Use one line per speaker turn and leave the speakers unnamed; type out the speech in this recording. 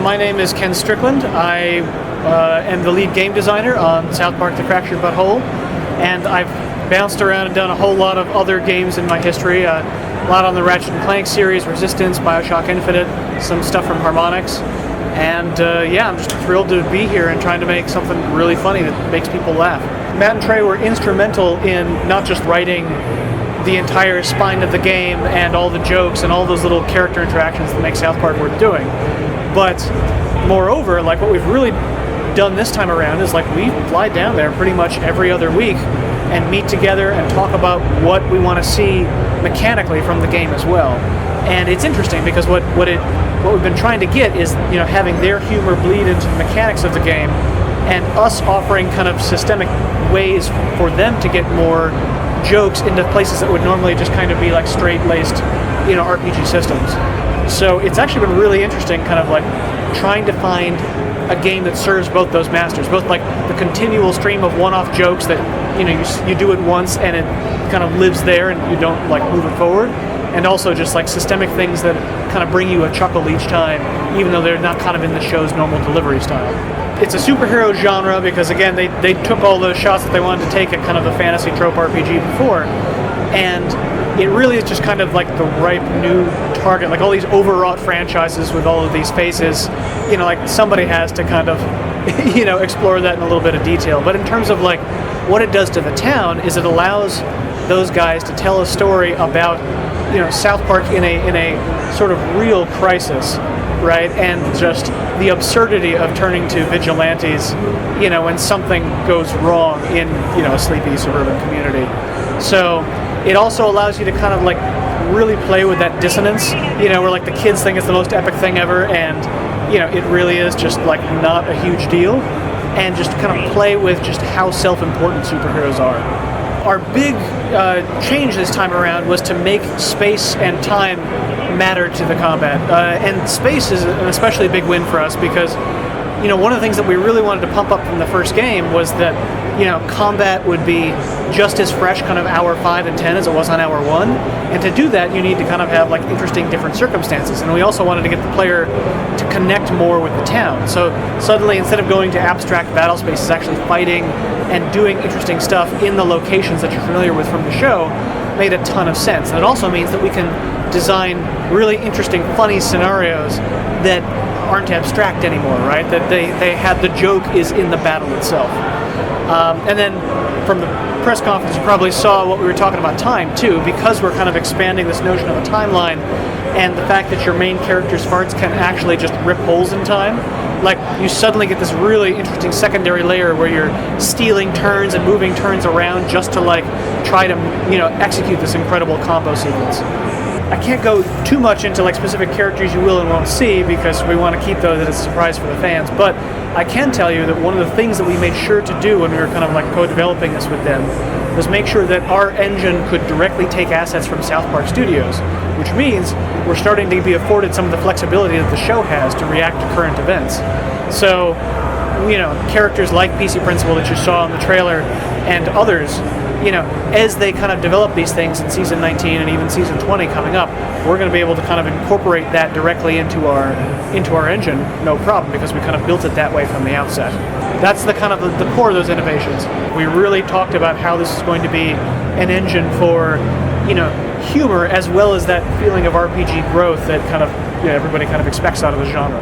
My name is Ken Strickland. I am the lead game designer on South Park: The Fractured But Whole, and I've bounced around and done a whole lot of other games in my history. A lot on the Ratchet & Clank series, Resistance, Bioshock Infinite, some stuff from Harmonix, and I'm just thrilled to be here and trying to make something really funny that makes people laugh. Matt and Trey were instrumental in not just writing the entire spine of the game and all the jokes and all those little character interactions that make South Park worth doing, but moreover, like, what we've really done this time around is, like, we fly down there pretty much every other week and meet together and talk about what we want to see mechanically from the game as well. And it's interesting because what we've been trying to get is, having their humor bleed into the mechanics of the game, and us offering kind of systemic ways for them to get more jokes into places that would normally just kind of be like straight-laced, RPG systems. So it's actually been really interesting, kind of like trying to find a game that serves both those masters, both like the continual stream of one-off jokes that you do it once and it kind of lives there and you don't like move it forward, and also just like systemic things that kind of bring you a chuckle each time, even though they're not kind of in the show's normal delivery style. It's a superhero genre because, again, they took all those shots that they wanted to take at kind of the fantasy trope RPG before, and it really is just kind of like the ripe new target, like all these overwrought franchises with all of these phases, like somebody has to kind of, explore that in a little bit of detail. But in terms of like what it does to the town is it allows those guys to tell a story about, South Park in a sort of real crisis, right? And just the absurdity of turning to vigilantes, when something goes wrong in, a sleepy suburban community. So it also allows you to kind of like really play with that dissonance, where like the kids think it's the most epic thing ever, and it really is just like not a huge deal, and just kind of play with just how self-important superheroes are. Our big change this time around was to make space and time matter to the combat, and space is an especially big win for us because one of the things that we really wanted to pump up from the first game was that combat would be just as fresh kind of hour 5 and 10 as it was on hour 1, and to do that you need to kind of have like interesting different circumstances, and we also wanted to get the player to connect more with the town. So suddenly, instead of going to abstract battle spaces, actually fighting and doing interesting stuff in the locations that you're familiar with from the show made a ton of sense. And it also means that we can design really interesting, funny scenarios that aren't abstract anymore, right? That they have the joke is in the battle itself. And then from the press conference, you probably saw what we were talking about time too, because we're kind of expanding this notion of a timeline, and the fact that your main character's farts can actually just rip holes in time. Like, you suddenly get this really interesting secondary layer where you're stealing turns and moving turns around just to like try to execute this incredible combo sequence. I can't go too much into like specific characters you will and won't see because we want to keep those as a surprise for the fans, but I can tell you that one of the things that we made sure to do when we were kind of like co-developing this with them was make sure that our engine could directly take assets from South Park Studios, which means we're starting to be afforded some of the flexibility that the show has to react to current events. So, characters like PC Principal that you saw in the trailer and others, as they kind of develop these things in Season 19 and even Season 20 coming up, we're going to be able to kind of incorporate that directly into our engine, no problem, because we kind of built it that way from the outset. That's the kind of the core of those innovations. We really talked about how this is going to be an engine for, humor as well as that feeling of RPG growth that kind of everybody kind of expects out of the genre.